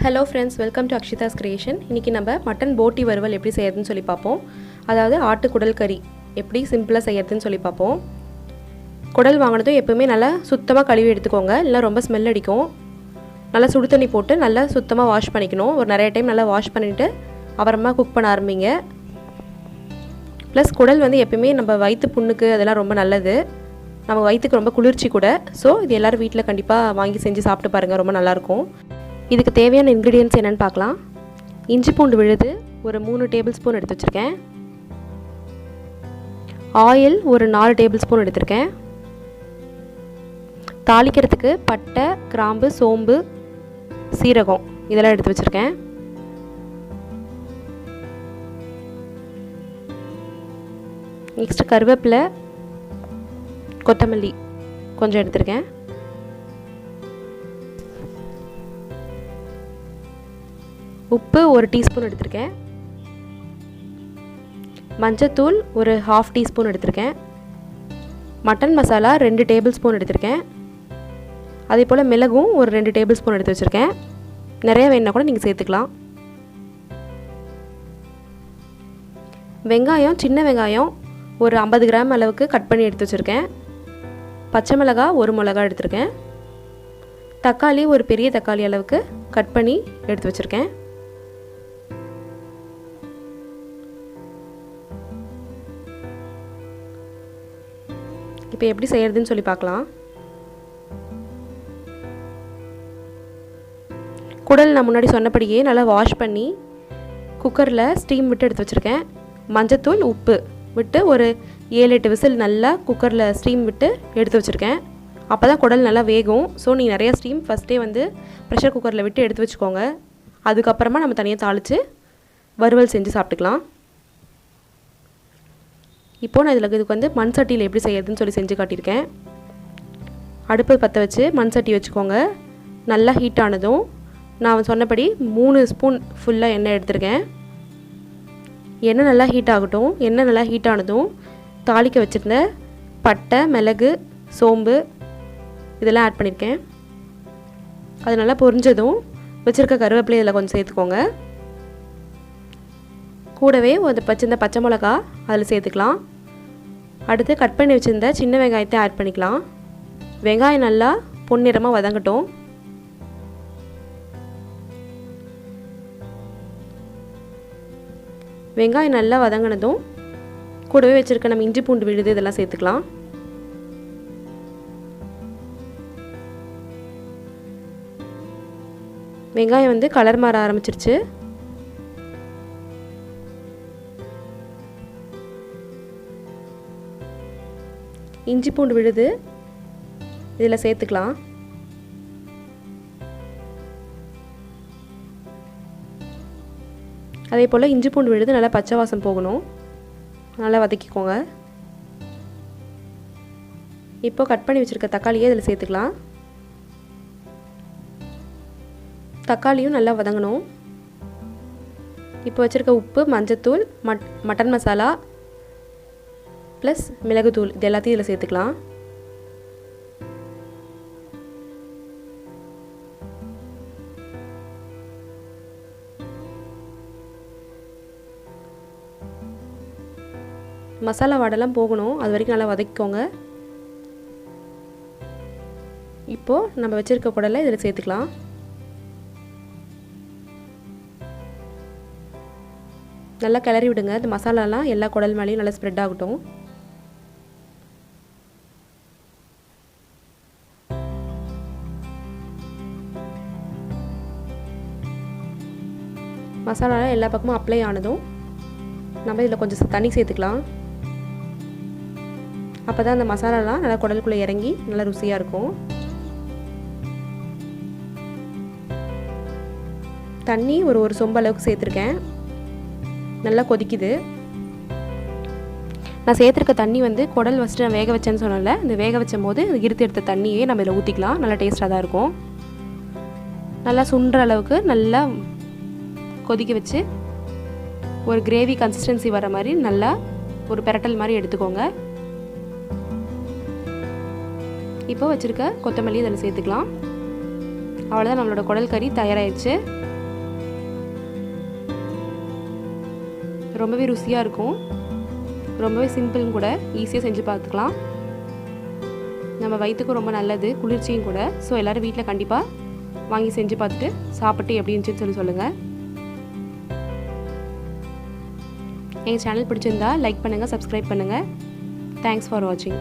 Hello friends, welcome to Akshitha's creation. இன்னைக்கு நம்ம mutton போட்டி வறுவல் எப்படி செய்யறதுன்னு சொல்லி பாப்போம். அதாவது ஆட்டு குடல்கறி எப்படி சிம்பிளா செய்யறதுன்னு சொல்லி பாப்போம். குடல் வாங்குனதும் எப்பவுமே நல்லா சுத்தமா கழுவி எடுத்துக்கோங்க. இல்ல ரொம்ப ஸ்மெல் அடிக்கும். நல்லா சுடு தண்ணி போட்டு நல்லா சுத்தமா வாஷ் பண்ணிக்கணும். ஒரு நிறைய டைம் நல்லா வாஷ் பண்ணிட்டு அப்புறமா குக் பண்ண ஆரம்பிங்க. ப்ளஸ் குடல் வந்து எப்பவுமே நம்ம வயித்து புண்ணுக்கு அதெல்லாம் ரொம்ப நல்லது. நம்ம வயித்துக்கு ரொம்ப குளிர்ச்சி கூட. ஸோ இது எல்லாரும் வீட்டில் கண்டிப்பாக வாங்கி செஞ்சு சாப்பிட்டு பாருங்கள், ரொம்ப நல்லாயிருக்கும். இதுக்கு தேவையான இன்க்ரீடியன்ட்ஸ் என்னென்னு பார்க்கலாம். இஞ்சி பூண்டு விழுது ஒரு 3 டேபிள் ஸ்பூன் எடுத்து வச்சுருக்கேன். ஆயில் ஒரு 4 டேபிள் ஸ்பூன் எடுத்திருக்கேன். தாளிக்கிறதுக்கு பட்டை, கிராம்பு, சோம்பு, சீரகம் இதெல்லாம் எடுத்து வச்சுருக்கேன். நெக்ஸ்ட்டு கருவேப்பிலை, கொத்தமல்லி கொஞ்சம் எடுத்திருக்கேன். உப்பு ஒரு டீஸ்பூன் எடுத்திருக்கேன். மஞ்சத்தூள் ஒரு 1/2 டீஸ்பூன் எடுத்திருக்கேன். மட்டன் மசாலா 2 டேபிள் ஸ்பூன் எடுத்திருக்கேன். அதே போல் மிளகும் ஒரு 2 டேபிள் ஸ்பூன் எடுத்து வச்சுருக்கேன். நிறைய வேணுன்னா கூட நீங்கள் சேர்த்துக்கலாம். வெங்காயம், சின்ன வெங்காயம் ஒரு 50 கிராம் அளவுக்கு கட் பண்ணி எடுத்து வச்சுருக்கேன். பச்சை மிளகாய் ஒரு மிளகாய் எடுத்திருக்கேன். தக்காளி ஒரு பெரிய தக்காளி அளவுக்கு கட் பண்ணி எடுத்து வச்சுருக்கேன். இப்போ எப்படி செய்யறதுன்னு சொல்லி பார்க்கலாம். குடல் நான் முன்னாடி சொன்னபடியே நல்லா வாஷ் பண்ணி குக்கரில் ஸ்டீம் விட்டு எடுத்து வச்சுருக்கேன். மஞ்சத்தூள், உப்பு விட்டு ஒரு 7-8 விசில் நல்லா குக்கரில் ஸ்டீம் விட்டு எடுத்து வச்சுருக்கேன். அப்போ தான் குடல் நல்லா வேகும். ஸோ நீங்கள் நிறையா ஸ்டீம் ஃபஸ்ட்டே வந்து ப்ரெஷர் குக்கரில் விட்டு எடுத்து வச்சுக்கோங்க. அதுக்கப்புறமா நம்ம தனியாக தாளித்து வறுவல் செஞ்சு சாப்பிட்டுக்கலாம். இப்போது நான் இதுக்கு வந்து மண் சட்டியில் எப்படி செய்யறதுன்னு சொல்லி செஞ்சு காட்டியிருக்கேன். அடுப்பு பற்ற வச்சு மண் சட்டி வச்சுக்கோங்க. நல்லா ஹீட் ஆனதும் நான் சொன்னபடி 3 ஸ்பூன் ஃபுல்லாக எண்ணெய் எடுத்திருக்கேன். எண்ணெய் நல்லா ஹீட் ஆகட்டும். எண்ணெய் நல்லா ஹீட் ஆனதும் தாளிக்க வச்சுருந்த பட்டை, மிளகு, சோம்பு இதெல்லாம் ஆட் பண்ணியிருக்கேன். அது நல்லா பொரிஞ்சதும் வச்சுருக்க கருவேப்பிலை இதில் கொஞ்சம் சேர்த்துக்கோங்க. கூடவே வச்சிருந்த பச்சை மிளகா அதில் சேர்த்துக்கலாம். அடுத்து கட் பண்ணி வச்சுருந்த சின்ன வெங்காயத்தை ஆட் பண்ணிக்கலாம். வெங்காயம் நல்லா பொன்னிறமாக வதங்கட்டும். வெங்காயம் நல்லா வதங்கினதும் கூடவே வச்சுருக்க நம்ம இஞ்சி பூண்டு விழுது இதெல்லாம் சேர்த்துக்கலாம். வெங்காயம் வந்து கலர் மாற ஆரம்பிச்சிருச்சு. இஞ்சி பூண்டு விழுது இதில் சேர்த்துக்கலாம். அதே போல் இஞ்சி பூண்டு விழுது நல்லா பச்சை வாசம் போகணும். நல்லா வதக்கிக்கோங்க. இப்போ கட் பண்ணி வச்சுருக்க தக்காளியை இதில் சேர்த்துக்கலாம். தக்காளியும் நல்லா வதங்கணும். இப்போ வச்சுருக்க உப்பு, மஞ்சத்தூள், மட்டன் மசாலா ப்ளஸ் மிளகுத்தூள் இது எல்லாத்தையும் இதில் சேர்த்துக்கலாம். மசாலா வாடெல்லாம் போகணும். அது வரைக்கும் நல்லா வதக்கிக்கோங்க. இப்போது நம்ம வச்சுருக்க குடலை இதில் சேர்த்துக்கலாம். நல்லா கிளறி விடுங்க. இந்த மசாலாலாம் எல்லா குடல் மேலேயும் நல்லா ஸ்ப்ரெட் ஆகட்டும். மசாலாலாம் எல்லா பக்கமும் அப்ளை ஆனதும் நம்ம இதில் கொஞ்சம் தண்ணி சேர்த்துக்கலாம். அப்போ தான் அந்த மசாலாலாம் நல்லா குடலுக்குள்ளே இறங்கி நல்லா ருசியாக இருக்கும். தண்ணி ஒரு சொம்பு அளவுக்கு சேர்த்துருக்கேன். நல்லா கொதிக்குது. நான் சேர்த்துருக்க தண்ணி வந்து குடல் வச்சுட்டு நான் வேக வச்சேன்னு சொன்னல, இந்த வேக வச்சும் போது இருத்து எடுத்த தண்ணியே நம்ம இதில் ஊற்றிக்கலாம். நல்லா டேஸ்ட்டாக தான் இருக்கும். நல்லா சுண்டுற அளவுக்கு நல்லா கொதிக்க வச்சு ஒரு கிரேவி கன்சிஸ்டன்சி வர மாதிரி நல்லா ஒரு பெரட்டல் மாதிரி எடுத்துக்கோங்க. இப்போ வச்சுருக்க கொத்தமல்லி இதில் சேர்த்துக்கலாம். அவ்வளோதான், நம்மளோட குடல் கறி தயாராகிடுச்சு. ரொம்பவே ருசியாக இருக்கும். ரொம்பவே சிம்பிளும் கூட, ஈஸியாக செஞ்சு பார்த்துக்கலாம். நம்ம வயிற்றுக்கும் ரொம்ப நல்லது, குளிர்ச்சியும் கூட. ஸோ எல்லோரும் வீட்டில் கண்டிப்பாக வாங்கி செஞ்சு பார்த்துட்டு சாப்பிட்டு எப்படி இருந்துச்சுன்னு சொல்லுங்கள். எங்கள் சேனல் பிடிச்சிருந்தா லைக் பண்ணுங்கள், சப்ஸ்கிரைப் பண்ணுங்கள். தேங்க்ஸ் ஃபார் வாட்சிங்.